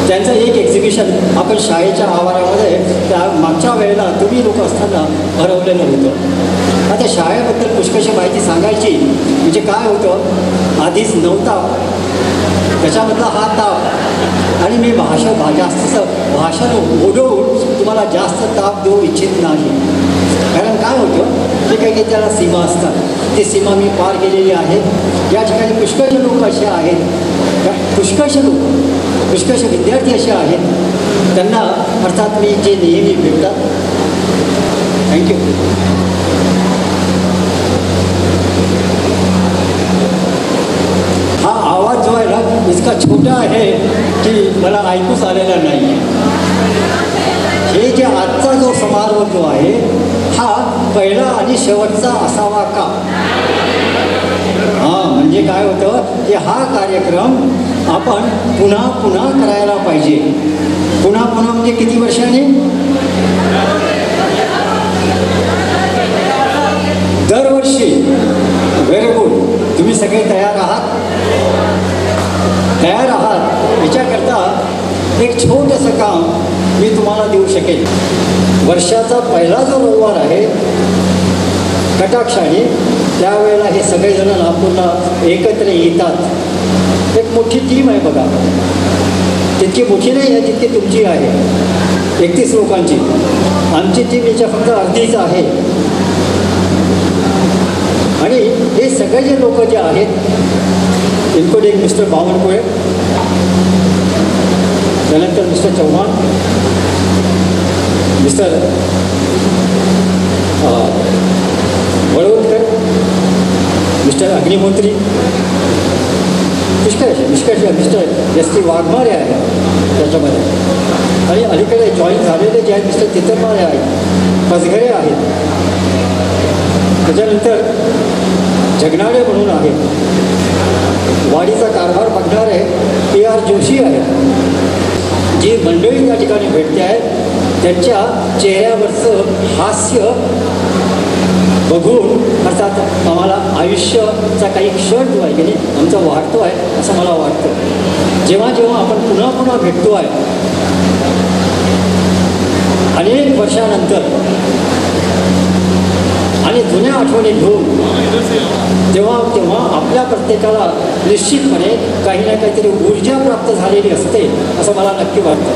त्यांचं एक एक्झिबिशन आपण शाळेच्या आवारामध्ये त्या मागच्या वेळेला तुम्ही लोक असताना भरवलेलं होतं. आता शाळेबद्दल पुष्कळशी माहिती सांगायची म्हणजे काय होतं, आधीच नव्हता त्याच्यामधला हा ताप, आणि मी जास्तचं भाषण ओढवून तुम्हाला जास्त ताप देऊ इच्छित नाही. कारण काय होतं, जे काही त्याला सीमा असतात ती सीमा मी पार केलेली आहे. या ठिकाणी पुष्कळचे लोक असे आहेत, पुष्कळचे विद्यार्थी असे आहेत, त्यांना अर्थात मी जे नेहमी भेटतात. थँक्यू. हा आवाज जो आहे ना इतका छोटा आहे की मला ऐकूच आलेला नाही आहे. हे जे आजचा जो समारोह जो आहे हा पहिला आणि शेवटचा असावा का? हां, म्हणजे काय होतं की हा कार्यक्रम आपण पुन्हा पुन्हा करायला पाहिजे. पुन्हा पुन्हा म्हणजे किती वर्षांनी? दरवर्षी. Very good. तुम्ही सगळे तयार आहात? तयार आहात याच्याकरता एक छोटंसं काम मी तुम्हाला देऊ शकेन. वर्षाचा पहिला जो रविवार आहे कटाक्षाने, त्यावेळेला हे सगळेजण नागपूरला एकत्र येतात. एक मोठी टीम आहे बघा, तितकी मोठी नाही आहे जितकी तुमची आहे, 31 लोकांची. आमची टीम याच्या फक्त अर्धीच आहे. आणि हे सगळे जे लोक जे आहेत, इन्क्लुडिंग मिस्टर बावनकुळे, त्यानंतर mister Chavan, mister Walwankar, mister Agnihotri, mister S T Waghmare आहे त्याच्यामध्ये, आणि अलीकडे जॉईन झालेले जे आहेत मिस्टर तितरमारे आहेत, पसघरे आहेत, त्याच्यानंतर जगनाडे म्हणून आहेत, वाडीचा कारभार बघणारे PR जोशी आहेत. जी मंडळी त्या ठिकाणी भेटते आहेत त्यांच्या चेहऱ्यावरचं हास्य बघून अर्थात आम्हाला आयुष्याचा काही क्षण जो आहे की नाही आमचा वाढतो आहे असं मला वाटतं. जेव्हा जेव्हा आपण पुन्हा पुन्हा भेटतो आहे अनेक वर्षानंतर आणि जुन्या आठवणी घेऊन, तेव्हा आपल्या प्रत्येकाला निश्चितपणे काही ना काहीतरी ऊर्जा प्राप्त झालेली असते असं मला नक्की वाटतं.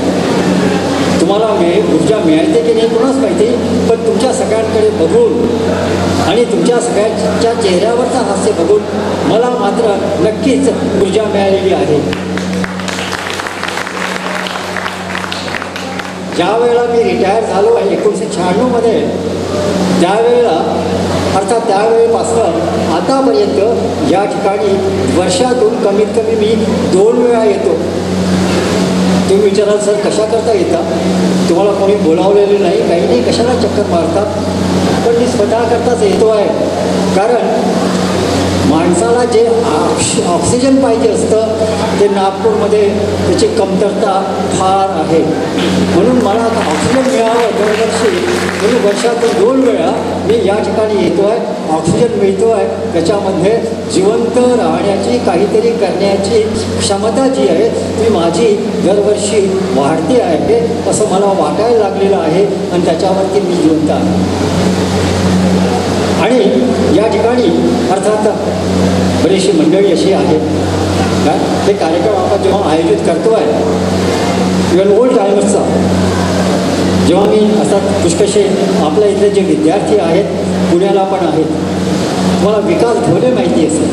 तुम्हाला ऊर्जा मिळते की नाही कोणाच माहिती, पण तुमच्या सगळ्यांकडे बघून आणि तुमच्या सगळ्यांच्या चेहऱ्यावरचा हास्य बघून मला मात्र नक्कीच ऊर्जा मिळालेली आहे. ज्या वेळेला मी रिटायर झालो आहे 1996मध्ये, त्यावेळेला अर्थात त्यावेळेपासून आतापर्यंत या ठिकाणी वर्षातून कमीत कमी मी 2 वेळा येतो. तुम्ही विचाराल सर कशा करता येता, तुम्हाला कोणी बोलावलेले नाही, काही नाही, कशाला चक्कर मारतात, पण मी स्वतः करताच येतो आहे. कारण माणसाला जे ऑक्सिजन पाहिजे असतं ते नागपूरमध्ये त्याची कमतरता फार आहे. म्हणून मला आता ऑक्सिजन मिळावं दरवर्षी, म्हणून वर्षातून 2 वेळा मी या ठिकाणी येतो आहे. ऑक्सिजन मिळतो आहे, त्याच्यामध्ये जिवंत राहण्याची, काहीतरी करण्याची क्षमता जी आहे ती माझी दरवर्षी वाढते आहे असं मला वाटायला लागलेलं आहे, आणि त्याच्यावरती मी जिवंत आहे. आणि या ठिकाणी अर्थात बरीचशी मंडळी अशी आहेत का ते कार्यक्रम आपण जेव्हा आयोजित करतो आहे, इव्हन ओल्ड टायमर्सचा, जेव्हा मी असतात पुष्कळसे आपल्या इथले जे विद्यार्थी आहेत पुण्याला पण आहेत, तुम्हाला विकास ढोले माहिती असेल,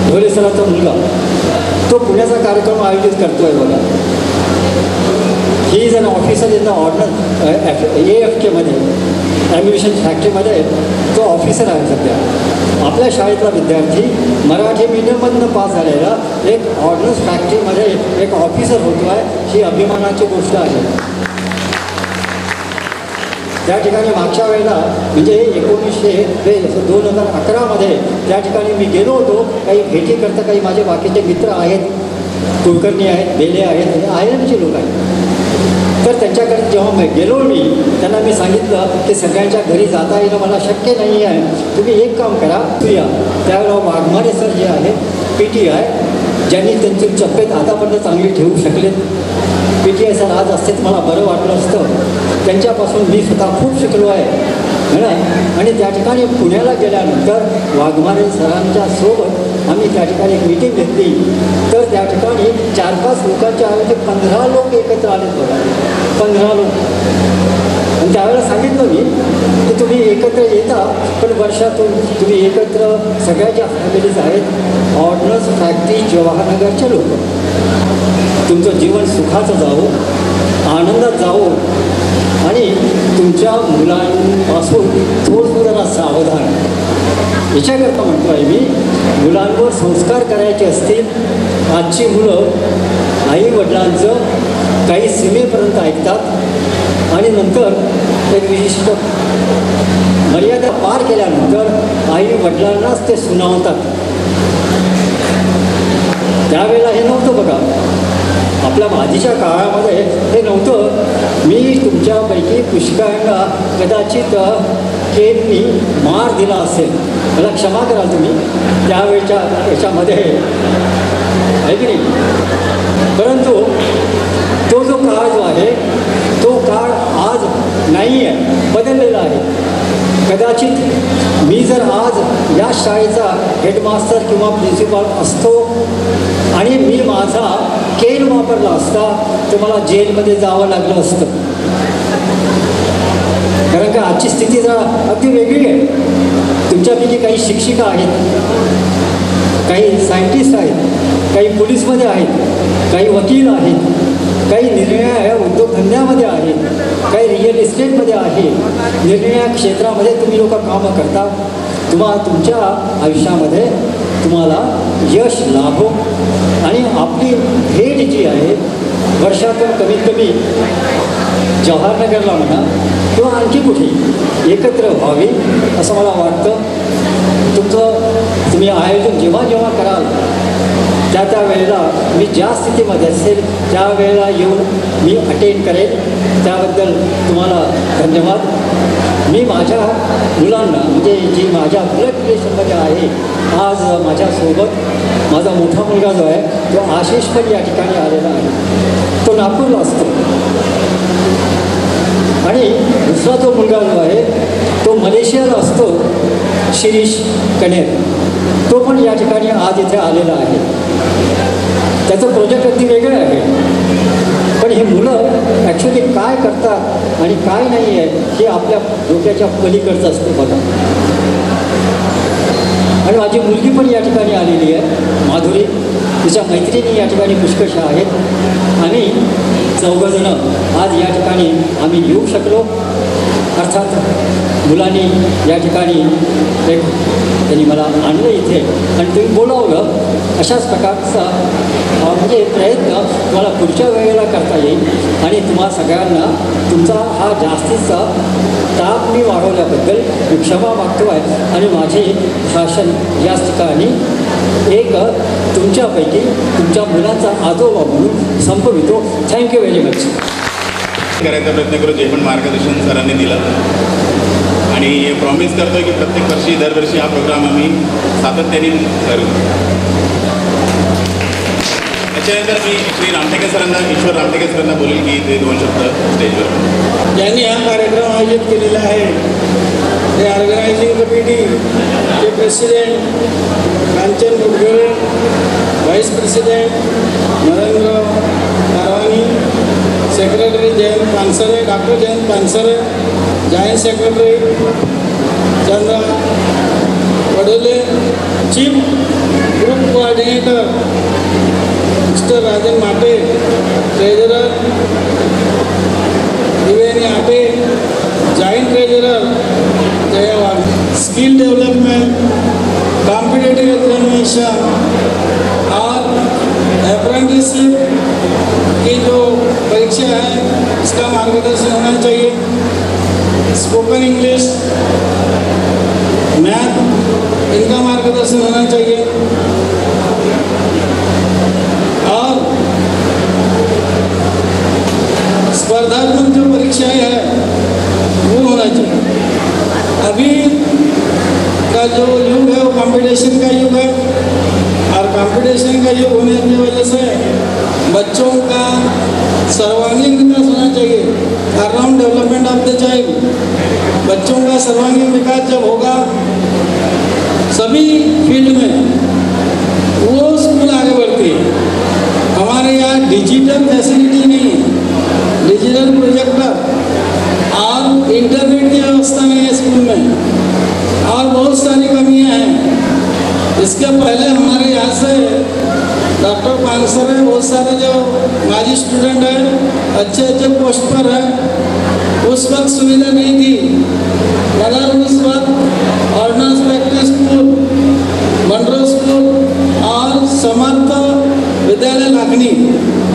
ढोले सरांचा मुलगा, तो पुण्याचा कार्यक्रम आयोजित करतो आहे बघा. He is an officer in the ordnance AFKमध्ये, ॲम्युनिशन फॅक्टरीमध्ये तो ऑफिसर आहे सध्या. आपल्या शाळेतला विद्यार्थी मराठी मीडियममधनं पास झालेला एक ऑर्डनन्स फॅक्टरीमध्ये एक ऑफिसर होतो आहे, ही अभिमानाची गोष्ट आहे. त्या ठिकाणी मागच्या वेळेला म्हणजे 2011मध्ये त्या ठिकाणी मी गेलो होतो. काही भेटी करता काही माझे बाकीचे मित्र आहेत, कुलकर्णी आहेत, बेले आहेत, हे आयएमचे लोक आहेत. तर त्यांच्याकडे जेव्हा मी गेलो त्यांना मी सांगितलं की सगळ्यांच्या घरी जाता येणं मला शक्य नाही आहे, तुम्ही एक काम करा, या त्यावेळेला वाघमारे सर जे आहेत PTI ज्यांनी त्यांची तब्येत आतापर्यंत चांगली ठेवू शकलेत. PTI सर आज असते तर मला बरं वाटलं असतं. त्यांच्यापासून मी स्वतः खूप शिकलो आहे ना. आणि त्या ठिकाणी पुण्याला गेल्यानंतर वाघमारे सरांच्या सोबत आम्ही त्या ठिकाणी एक मीटिंग घेतली. तर त्या ठिकाणी 4-5 लोकांच्या ऐवजी 15 लोक एकत्र आलेत बघा. 15 लोक. आणि त्यावेळेला सांगितलं मी की तुम्ही एकत्र येता, पण वर्षातून तुम्ही एकत्र सगळ्याच्या फॅमिलीज आहेत. ऑर्डनन्स फॅक्टरी जवाहरनगरचे लोक. तुमचं जीवन सुखाचं जावो, आनंदात जावो आणि तुमच्या मुलांपासून थोडं जरा सावधान. याच्याकरता म्हणतो आहे मी, मुलांवर संस्कार करायचे असतील. आजची मुलं आईवडिलांचं काही सीमेपर्यंत ऐकतात आणि नंतर एक विशिष्ट मर्यादा पार केल्यानंतर आईवडिलांनाच ते सुनावतात. त्यावेळेला हे नव्हतं बघा. आपल्या आधीच्या काळामध्ये हे नव्हतं. मी तुमच्यापैकी पुष्कळांना कदाचित केननी मार दिला असेल, मला क्षमा कराल तुम्ही त्यावेळच्या याच्यामध्ये आहे की नाही. परंतु तो जो काळ जो आहे तो काळ आज नाही आहे, बदललेला आहे. कदाचित मी जर आज या शाळेचा हेडमास्टर किंवा प्रिन्सिपल असतो आणि मी माझा केन वापरला असता तर मला जेलमध्ये जावं लागलं असतं. कारण का आजची स्थिती जरा अगदी वेगळी आहे. तुमच्यापैकी काही शिक्षिका आहेत, काही सायंटिस्ट आहेत, काही पोलीसमध्ये आहेत, काही वकील आहेत, काही निरनिराळ्या उद्योगधंद्यामध्ये आहेत, काही रिअल इस्टेटमध्ये आहे. निरनिराळ्या क्षेत्रामध्ये तुम्ही लोक कामं करता. तुमच्या आयुष्यामध्ये तुम्हाला यश लाभो आणि आपली भेट जी आहे वर्षातून कमीत कमी जवाहरनगरला म्हणा किंवा आणखी कुठे एकत्र व्हावी असं मला वाटतं. तुम्ही आयोजन जेव्हा जेव्हा कराल त्या वेळेला मी ज्या स्थितीमध्ये असेल त्यावेळेला येऊन मी अटेंड करेन. त्याबद्दल तुम्हाला धन्यवाद. मी माझ्या मुलांना म्हणजे जी माझ्या ब्लड रिलेशनमध्ये आहे आज माझ्यासोबत माझा मोठा मुलगा जो आहे तो आशिष पण या ठिकाणी आलेला आहे. तो नागपूरला असतो. आणि दुसरा जो मुलगा जो आहे तो मलेशियाला असतो, शिरीष कनेर. तो पण या ठिकाणी आज इथे आलेला आहे. त्याचं प्रोजेक्ट अगदी वेगळं आहे. पण ही मुलं ॲक्च्युली काय करतात आणि काय नाही आहे हे आपल्या डोक्याच्या पलीकडचं असतं बघा. आणि माझी मुलगी पण या ठिकाणी आलेली आहे, माधुरी. तिच्या मैत्रिणी या ठिकाणी पुष्कळशा आहेत. आम्ही 4 जणं आज या ठिकाणी आम्ही येऊ शकलो. अर्थात मुलांनी या ठिकाणी एक त्यांनी मला आणलं इथे आणि तुम्ही बोलावलं. अशाच प्रकारचा म्हणजे प्रयत्न तुम्हाला पुढच्या वेळेला करता येईल. आणि तुम्हा सगळ्यांना तुमचा हा जास्तीचा ताप मी वाढवल्याबद्दल मी क्षमा मागतो आहे. आणि माझे भाषण याच ठिकाणी एक तुमच्यापैकी तुमच्या मुलांचा आजोबा म्हणून संपवितो. Thank you very much. करायचा प्रयत्न करू जे पण मार्गदर्शन सरांनी दिलं. आणि प्रॉमिस करतो की प्रत्येक वर्षी दरवर्षी हा प्रोग्राम आम्ही सातत्याने करू. त्याच्यानंतर मी श्री रामटेके सरांना ईश्वर रामटेके सरांना बोलेल की ते 2 शब्द स्टेजवर. ज्यांनी हा कार्यक्रम आयोजित केलेला आहे ते ऑर्गनायझिंग कमिटीचे president Kanchan Mudgale, vice president Narendra Karwani, secretary Jayant Pansare, doctor Jayant Pansare, joint secretary Chandra Wadole, chief group coordinator mister Rajan Mate, treasurer Diveni Ate, joint treasurer Jaya Wagh. Skill development, competitive examination और अप्रेंटिसशिप की जो परीक्षा है इसका मार्गदर्शन होना चाहिए. स्पोकन इंग्लिश, मैथ इनका मार्गदर्शन होना चाहिए. और स्पर्धात्मक जो परीक्षाएं हैं वो होना चाहिए. अभी का जो युग है वो कंपटीशन का युग है और कंपटीशन का युग होने का सर्वांगीण विकास होना चाहिए, all round development of the child. बच्चों का सर्वांगीण विकास जब होगा सभी फील्ड में, वो स्कूल आगे बढ़ती है। हमारे यहाँ डिजिटल फैसिलिटी नहीं है, डिजिटल प्रोजेक्टर और इंटरनेट की व्यवस्था नहीं है स्कूल में, और बहुत सारी कमियां हैं। इसके पहले हमारे यहाँ से डॉक्टर पानसर है, बहुत सारे जो माजी स्टूडेंट हैं अच्छे अच्छे पोस्ट पर हैं। उस वक्त सुविधा नहीं थी, मगर उस वक्त ऑर्डिनेंस प्रैक्टिस स्कूल, मंडरो स्कूल और समर्थ विद्यालय लाखनी,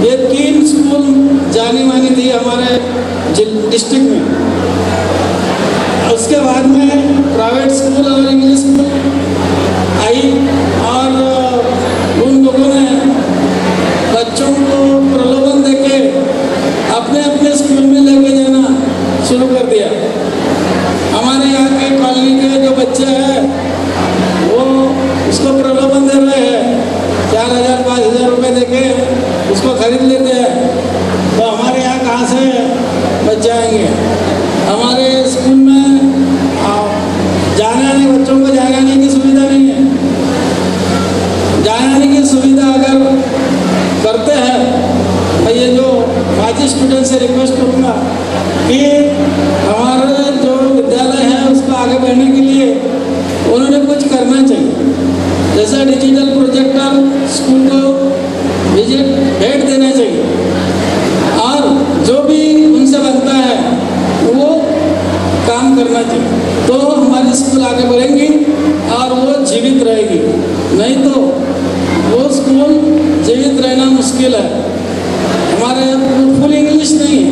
ये 3 स्कूल जानी मानी थी हमारे डिस्ट्रिक्ट में। उसके बाद में प्राइवेट स्कूल और इंग्लिश स्कूल आई, और उन लोगों ने बच्चों को प्रलोभन देके अपने अपने स्कूल में लेके जाना शुरू कर दिया। हमारे यहाँ के कॉलोनी के जो बच्चे हैं वो उसको प्रलोभन दे रहे हैं, 4,000-5,000 रुपये देके उसको खरीद लेते हैं। तो हमारे यहाँ कहाँ से बच्चे आएंगे? हमारे स्कूल में जाने आने, बच्चों को जाने आने की सुविधा नहीं है। जाने आने की सुविधा अगर करते हैं, मैं ये जो माजी स्टूडेंट से रिक्वेस्ट करूँगा कि हमारे जो विद्यालय है उसको आगे बढ़ने के लिए उन्होंने कुछ करना चाहिए। जैसे डिजिटल प्रोजेक्टर स्कूल को भेंट देना चाहिए, और जो भी उनसे बनता है वो काम करना चाहिए, तो हमारी स्कूल आगे बढ़ेंगी और वो जीवित रहेगी। नहीं तो वो स्कूल जीवित रहना मुश्किल है। हमारे फुल इंग्लिश नहीं है,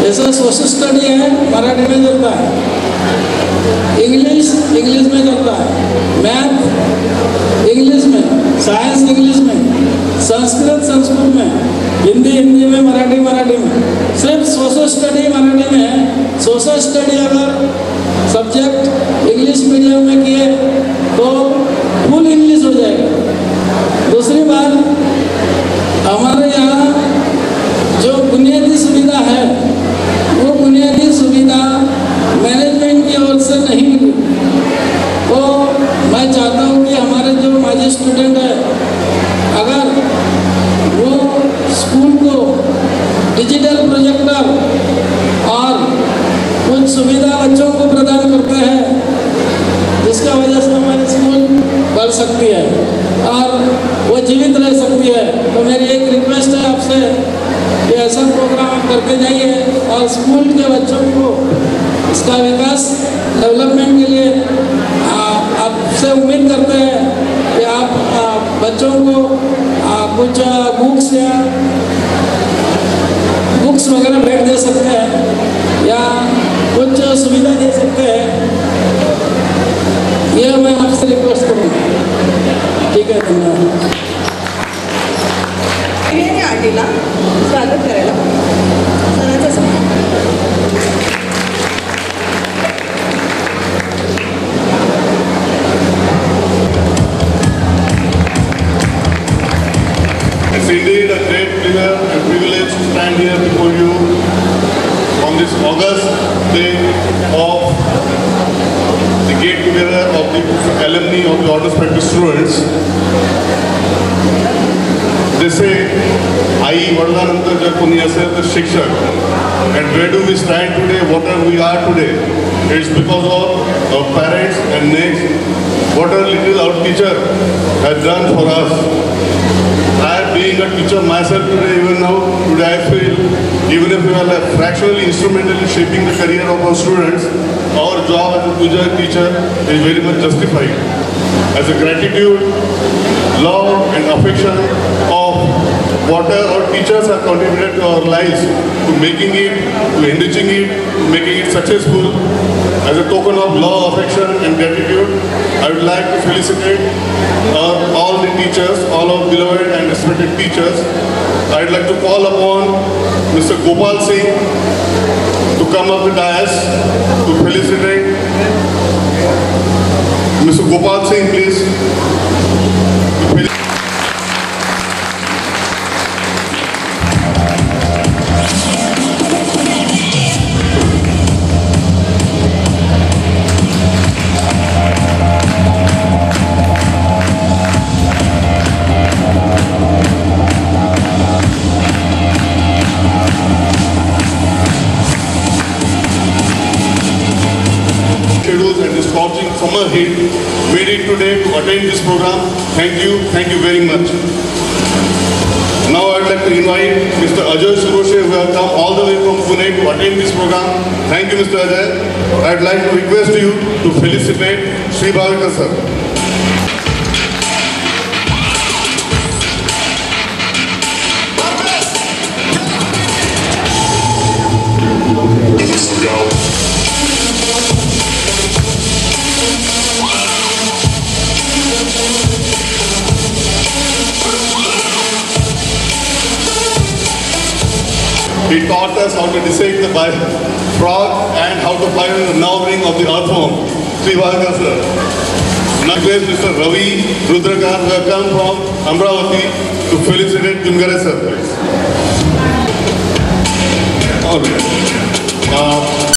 जैसे सोशल स्टडी है मराठी में चलता है, इंग्लिश में चलता है, मैथ इंग्लिश में, साइंस इंग्लिश में, संस्कृत में, हिंदी में, मराठी में। सिर्फ सोशल स्टडी मराठी में है। सोशल स्टडी अगर सब्जेक्ट इंग्लिश मीडियम में किए तो फुल इंग्लिश हो जाएगा। दूसरी बात, हमारे यहाँ जो बुनियादी सुविधा है वो बुनियादी सुविधा मैनेजमेंट की ओर से नहीं मिली। तो मैं चाहता हूँ कि हमारे जो माजी स्टूडेंट है, अगर वो स्कूल को डिजिटल प्रोजेक्टर और कुछ सुविधा बच्चों को प्रदान करते हैं, जिसका वजह से हमारी स्कूल बढ़ सकती है और वो जीवित रह सकती है। तो मेरी एक रिक्वेस्ट है आपसे कि ऐसा प्रोग्राम आप करते जाइए और स्कूल के बच्चों को इसका विकास डेवलपमेंट के लिए आपसे उम्मीद करते हैं कि आप बच्चों को कुछ बुक्स वगैरह भेंट दे सकते हैं या कुछ सुविधा दे सकते हैं। यह मैं आपसे रिक्वेस्ट करूँगा। ठीक है, धन्यवाद। आरटीला स्वागत करायला सणाचा It's indeed a great pleasure and privilege to stand here before you on this August day of the get-together of the alumni of the Orders Practice students. जैसे आई वडिलांनंतर जर कोणी असेल तर शिक्षक. And where do we stand today? What are we are today? It's because of our parents, and next, what a little our teacher has done for us. I am being a teacher myself today, even now, today I feel, even if we are like fractionally instrumental in shaping the career of our students, our job as a teacher is very much justified. As a gratitude, love and affection of what our teachers have contributed to our lives, to making it, to enriching it, to making it successful. As a token of love, affection and gratitude, I would like to felicitate all the teachers, all our beloved and respected teachers. I would like to call upon Mr. Gopal Singh to come up the dais to felicitate. Mr. Gopal Singh, please. summer heat made it today to attend this program. Thank you very much. Now I would like to invite Mr. Ajay Suroshe, who have come all the way from Pune to attend this program. Thank you, Mr. Ajay. I would like to request you to felicitate Sri Bhavika sir. He taught us how to dissect the frog and how to find the nerve ring of the earthworm. Sri Bhavika sir. Now request Mr. Ravi Rudrakar, who have come from Amravati, to felicitate Timgare sir. All right.